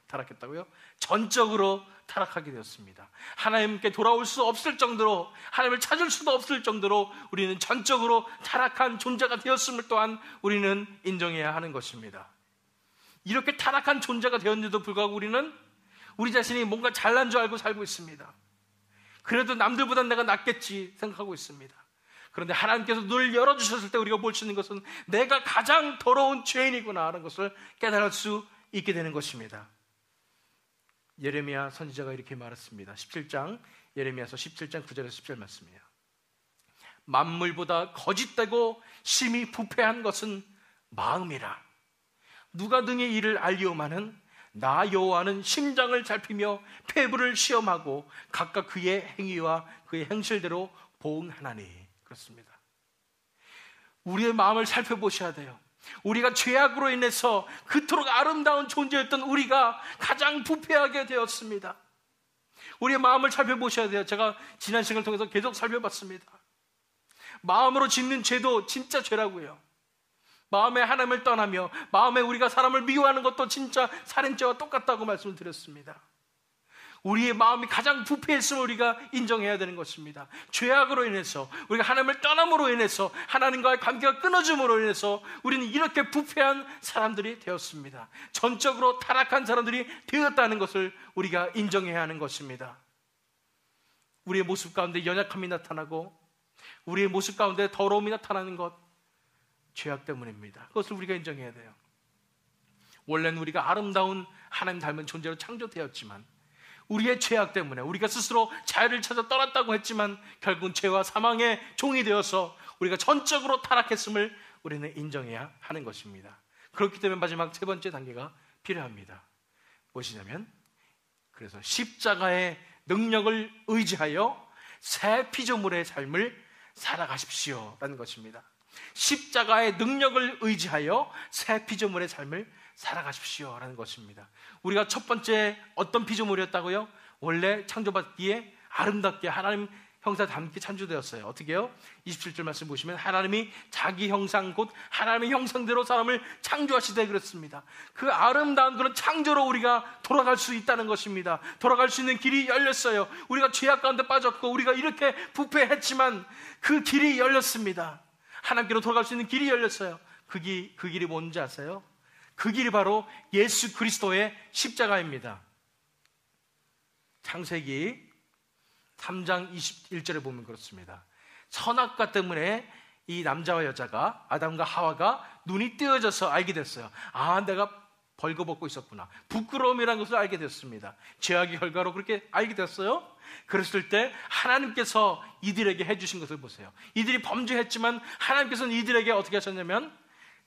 타락했다고요? 전적으로 타락하게 되었습니다. 하나님께 돌아올 수 없을 정도로, 하나님을 찾을 수도 없을 정도로 우리는 전적으로 타락한 존재가 되었음을 또한 우리는 인정해야 하는 것입니다. 이렇게 타락한 존재가 되었는데도 불구하고 우리는 우리 자신이 뭔가 잘난 줄 알고 살고 있습니다. 그래도 남들보다 내가 낫겠지 생각하고 있습니다. 그런데 하나님께서 눈을 열어주셨을 때 우리가 볼 수 있는 것은 내가 가장 더러운 죄인이구나 하는 것을 깨달을 수 있게 되는 것입니다. 예레미야 선지자가 이렇게 말했습니다. 17장, 예레미야서 17장 9절에서 10절 말씀이에요. 만물보다 거짓되고 심히 부패한 것은 마음이라. 누가 능히 이를 알리오마는 나 여호와는 심장을 살피며 폐부를 시험하고 각각 그의 행위와 그의 행실대로 보응하나니. 그렇습니다. 우리의 마음을 살펴보셔야 돼요. 우리가 죄악으로 인해서 그토록 아름다운 존재였던 우리가 가장 부패하게 되었습니다. 우리의 마음을 살펴보셔야 돼요. 제가 지난 시간을 통해서 계속 살펴봤습니다. 마음으로 짓는 죄도 진짜 죄라고요. 마음에 하나님을 떠나며 마음에 우리가 사람을 미워하는 것도 진짜 살인죄와 똑같다고 말씀을 드렸습니다. 우리의 마음이 가장 부패했음을 우리가 인정해야 되는 것입니다. 죄악으로 인해서, 우리가 하나님을 떠남으로 인해서, 하나님과의 관계가 끊어짐으로 인해서 우리는 이렇게 부패한 사람들이 되었습니다. 전적으로 타락한 사람들이 되었다는 것을 우리가 인정해야 하는 것입니다. 우리의 모습 가운데 연약함이 나타나고 우리의 모습 가운데 더러움이 나타나는 것, 죄악 때문입니다. 그것을 우리가 인정해야 돼요. 원래는 우리가 아름다운 하나님 닮은 존재로 창조되었지만 우리의 죄악 때문에 우리가 스스로 자유를 찾아 떠났다고 했지만 결국은 죄와 사망의 종이 되어서 우리가 전적으로 타락했음을 우리는 인정해야 하는 것입니다. 그렇기 때문에 마지막 세 번째 단계가 필요합니다. 무엇이냐면, 그래서 십자가의 능력을 의지하여 새 피조물의 삶을 살아가십시오 라는 것입니다. 십자가의 능력을 의지하여 새 피조물의 삶을 살아가십시오 라는 것입니다. 우리가 첫 번째 어떤 피조물이었다고요? 원래 창조받기에 아름답게 하나님 형상 닮게 창조되었어요. 어떻게 해요? 27절 말씀 보시면 하나님이 자기 형상 곧 하나님의 형상대로 사람을 창조하시되 그랬습니다. 그 아름다운 그런 창조로 우리가 돌아갈 수 있다는 것입니다. 돌아갈 수 있는 길이 열렸어요. 우리가 죄악 가운데 빠졌고 우리가 이렇게 부패했지만 그 길이 열렸습니다. 하나님께로 돌아갈 수 있는 길이 열렸어요. 그 길이 뭔지 아세요? 그 길이 바로 예수 그리스도의 십자가입니다. 창세기 3장 21절에 보면 그렇습니다. 선악과 때문에 이 남자와 여자가, 아담과 하와가 눈이 띄어져서 알게 됐어요. 아, 내가 벌거벗고 있었구나. 부끄러움이라는 것을 알게 됐습니다. 죄악의 결과로 그렇게 알게 됐어요. 그랬을 때 하나님께서 이들에게 해주신 것을 보세요. 이들이 범죄했지만 하나님께서는 이들에게 어떻게 하셨냐면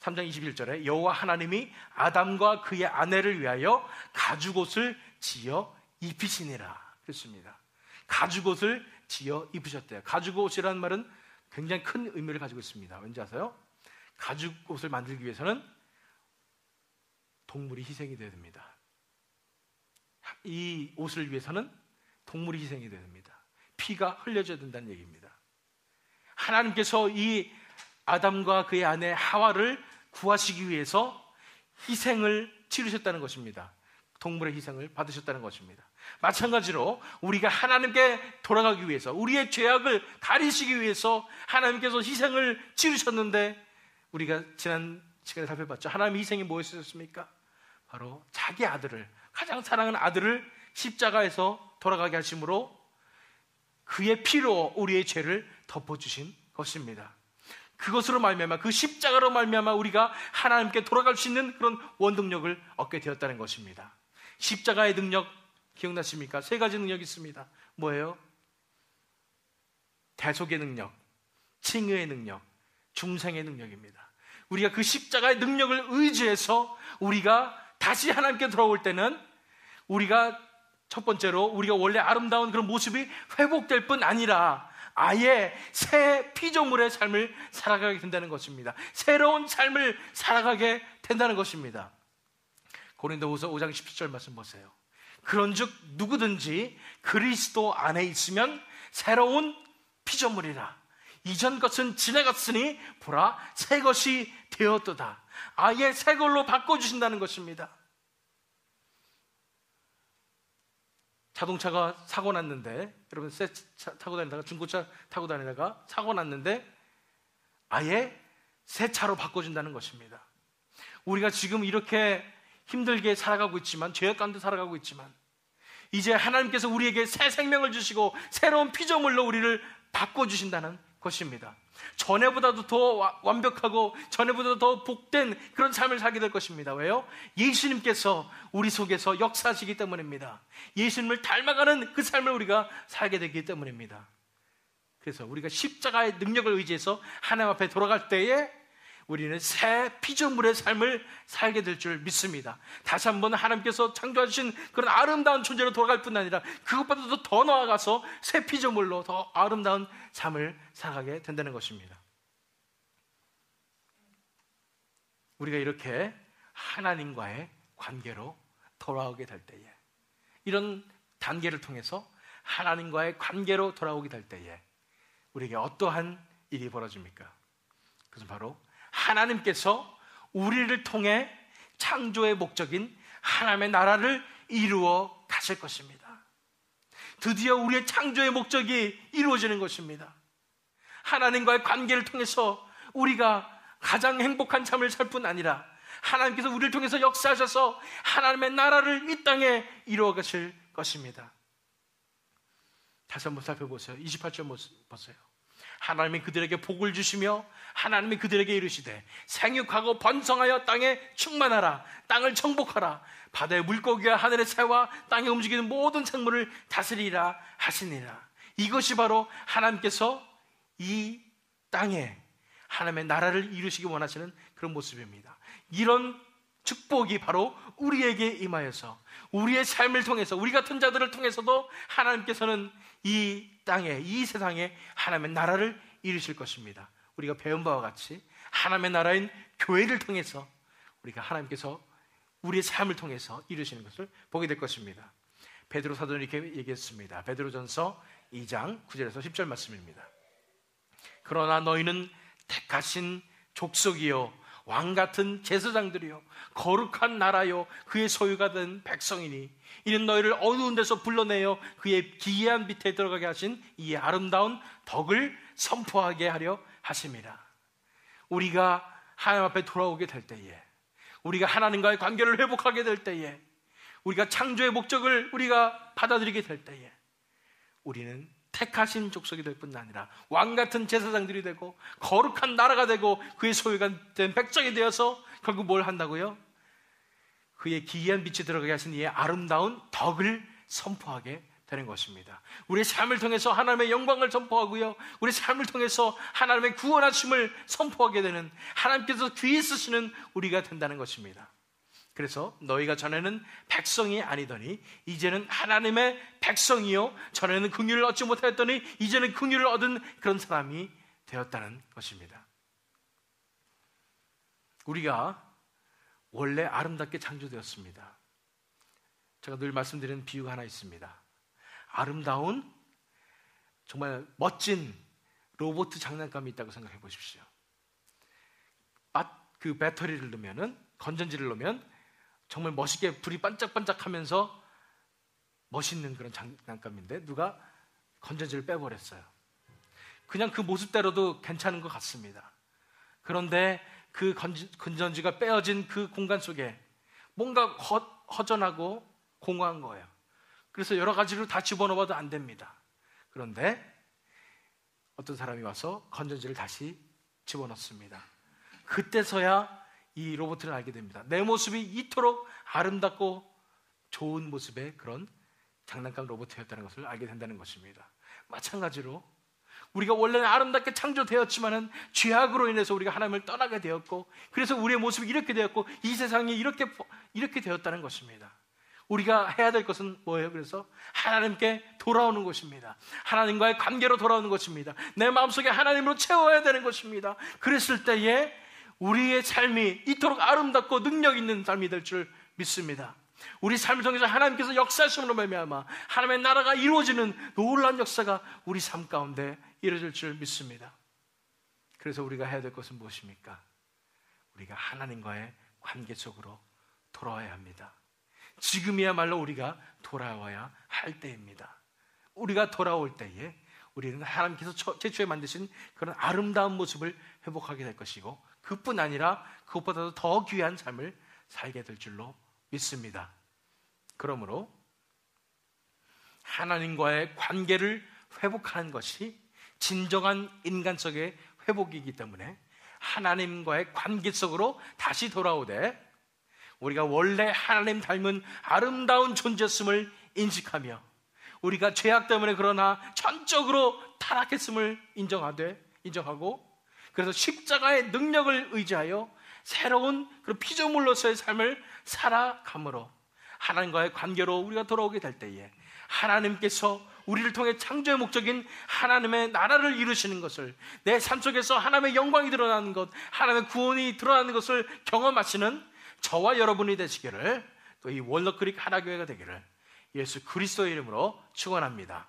3장 21절에 여호와 하나님이 아담과 그의 아내를 위하여 가죽옷을 지어 입히시니라 그랬습니다. 가죽옷을 지어 입으셨대요. 가죽옷이라는 말은 굉장히 큰 의미를 가지고 있습니다. 왠지 아세요? 가죽옷을 만들기 위해서는 동물이 희생이 되어야 됩니다. 이 옷을 위해서는 동물이 희생이 되어야 됩니다. 피가 흘려져야 된다는 얘기입니다. 하나님께서 이 아담과 그의 아내 하와를 구하시기 위해서 희생을 치르셨다는 것입니다. 동물의 희생을 받으셨다는 것입니다. 마찬가지로 우리가 하나님께 돌아가기 위해서, 우리의 죄악을 가리시기 위해서 하나님께서 희생을 치르셨는데, 우리가 지난 시간에 살펴봤죠. 하나님의 희생이 무엇이었습니까? 바로 자기 아들을, 가장 사랑하는 아들을 십자가에서 돌아가게 하심으로 그의 피로 우리의 죄를 덮어주신 것입니다. 그것으로 말미암아, 그 십자가로 말미암아 우리가 하나님께 돌아갈 수 있는 그런 원동력을 얻게 되었다는 것입니다. 십자가의 능력 기억나십니까? 세 가지 능력이 있습니다. 뭐예요? 대속의 능력, 칭의의 능력, 중생의 능력입니다. 우리가 그 십자가의 능력을 의지해서 우리가 다시 하나님께 돌아올 때는 우리가 첫 번째로 우리가 원래 아름다운 그런 모습이 회복될 뿐 아니라 아예 새 피조물의 삶을 살아가게 된다는 것입니다. 새로운 삶을 살아가게 된다는 것입니다. 고린도후서 5장 17절 말씀 보세요. 그런즉 누구든지 그리스도 안에 있으면 새로운 피조물이라. 이전 것은 지나갔으니 보라 새 것이 되었도다. 아예 새 걸로 바꿔주신다는 것입니다. 자동차가 사고 났는데, 여러분 새 차 타고 다니다가 중고차 타고 다니다가 사고 났는데 아예 새 차로 바꿔준다는 것입니다. 우리가 지금 이렇게 힘들게 살아가고 있지만, 죄악 가운데 살아가고 있지만, 이제 하나님께서 우리에게 새 생명을 주시고 새로운 피조물로 우리를 바꿔주신다는 것입니다. 전에보다도 더 완벽하고 전에보다도 더 복된 그런 삶을 살게 될 것입니다. 왜요? 예수님께서 우리 속에서 역사하시기 때문입니다. 예수님을 닮아가는 그 삶을 우리가 살게 되기 때문입니다. 그래서 우리가 십자가의 능력을 의지해서 하나님 앞에 돌아갈 때에 우리는 새 피조물의 삶을 살게 될 줄 믿습니다. 다시 한번 하나님께서 창조하신 그런 아름다운 존재로 돌아갈 뿐 아니라 그것보다도 더 나아가서 새 피조물로 더 아름다운 삶을 살아가게 된다는 것입니다. 우리가 이렇게 하나님과의 관계로 돌아오게 될 때에, 이런 단계를 통해서 하나님과의 관계로 돌아오게 될 때에 우리에게 어떠한 일이 벌어집니까? 그것은 바로 하나님께서 우리를 통해 창조의 목적인 하나님의 나라를 이루어 가실 것입니다. 드디어 우리의 창조의 목적이 이루어지는 것입니다. 하나님과의 관계를 통해서 우리가 가장 행복한 삶을 살 뿐 아니라 하나님께서 우리를 통해서 역사하셔서 하나님의 나라를 이 땅에 이루어 가실 것입니다. 다시 한번 살펴보세요. 28절 보세요. 하나님이 그들에게 복을 주시며 하나님이 그들에게 이르시되 생육하고 번성하여 땅에 충만하라. 땅을 정복하라. 바다의 물고기와 하늘의 새와 땅에 움직이는 모든 생물을 다스리라 하시니라. 이것이 바로 하나님께서 이 땅에 하나님의 나라를 이루시기 원하시는 그런 모습입니다. 이런 축복이 바로 우리에게 임하여서 우리의 삶을 통해서 우리 같은 자들을 통해서도 하나님께서는 이 땅에 이 세상에 하나님의 나라를 이루실 것입니다. 우리가 배운 바와 같이 하나님의 나라인 교회를 통해서 우리가 하나님께서 우리의 삶을 통해서 이루시는 것을 보게 될 것입니다. 베드로 사도는 이렇게 얘기했습니다. 베드로전서 2장 9절에서 10절 말씀입니다. 그러나 너희는 택하신 족속이요 왕같은 제사장들이요 거룩한 나라요 그의 소유가 된 백성이니 이는 너희를 어두운 데서 불러내어 그의 기이한 빛에 들어가게 하신 이 아름다운 덕을 선포하게 하려 하심이라. 우리가 하나님 앞에 돌아오게 될 때에, 우리가 하나님과의 관계를 회복하게 될 때에, 우리가 창조의 목적을 우리가 받아들이게 될 때에 우리는 택하신 족속이 될 뿐 아니라 왕같은 제사장들이 되고 거룩한 나라가 되고 그의 소유가 된 백성이 되어서 결국 뭘 한다고요? 그의 기이한 빛이 들어가게 하신 이의 아름다운 덕을 선포하게 되는 것입니다. 우리의 삶을 통해서 하나님의 영광을 선포하고요, 우리의 삶을 통해서 하나님의 구원하심을 선포하게 되는, 하나님께서 귀히 쓰시는 우리가 된다는 것입니다. 그래서 너희가 전에는 백성이 아니더니 이제는 하나님의 백성이요 전에는 긍휼을 얻지 못하였더니 이제는 긍휼을 얻은 그런 사람이 되었다는 것입니다. 우리가 원래 아름답게 창조되었습니다. 제가 늘 말씀드리는 비유가 하나 있습니다. 아름다운 정말 멋진 로봇 장난감이 있다고 생각해 보십시오. 그 배터리를 넣으면은, 건전지를 넣으면 정말 멋있게 불이 반짝반짝하면서 멋있는 그런 장난감인데 누가 건전지를 빼버렸어요. 그냥 그 모습대로도 괜찮은 것 같습니다. 그런데 그 건전지가 빼어진 그 공간 속에 뭔가 허전하고 공허한 거예요. 그래서 여러 가지로 다 집어넣어봐도 안 됩니다. 그런데 어떤 사람이 와서 건전지를 다시 집어넣습니다. 그때서야 이 로봇을 알게 됩니다. 내 모습이 이토록 아름답고 좋은 모습의 그런 장난감 로봇이었다는 것을 알게 된다는 것입니다. 마찬가지로 우리가 원래는 아름답게 창조되었지만은 죄악으로 인해서 우리가 하나님을 떠나게 되었고, 그래서 우리의 모습이 이렇게 되었고 이 세상이 이렇게 되었다는 것입니다. 우리가 해야 될 것은 뭐예요? 그래서 하나님께 돌아오는 것입니다. 하나님과의 관계로 돌아오는 것입니다. 내 마음속에 하나님으로 채워야 되는 것입니다. 그랬을 때에 우리의 삶이 이토록 아름답고 능력 있는 삶이 될 줄 믿습니다. 우리 삶을 통해서 하나님께서 역사하심으로 말미암아 하나님의 나라가 이루어지는 놀라운 역사가 우리 삶 가운데 이루어질 줄 믿습니다. 그래서 우리가 해야 될 것은 무엇입니까? 우리가 하나님과의 관계 속으로 돌아와야 합니다. 지금이야말로 우리가 돌아와야 할 때입니다. 우리가 돌아올 때에 우리는 하나님께서 최초에 만드신 그런 아름다운 모습을 회복하게 될 것이고, 그뿐 아니라 그것보다도 더 귀한 삶을 살게 될 줄로 믿습니다. 그러므로 하나님과의 관계를 회복하는 것이 진정한 인간적의 회복이기 때문에 하나님과의 관계 속으로 다시 돌아오되 우리가 원래 하나님 닮은 아름다운 존재였음을 인식하며 우리가 죄악 때문에 그러나 전적으로 타락했음을 인정하고, 그래서 십자가의 능력을 의지하여 새로운 그런 피조물로서의 삶을 살아감으로 하나님과의 관계로 우리가 돌아오게 될 때에 하나님께서 우리를 통해 창조의 목적인 하나님의 나라를 이루시는 것을, 내 삶 속에서 하나님의 영광이 드러나는 것, 하나님의 구원이 드러나는 것을 경험하시는 저와 여러분이 되시기를, 또 이 월너크릭 하나교회가 되기를 예수 그리스도의 이름으로 축원합니다.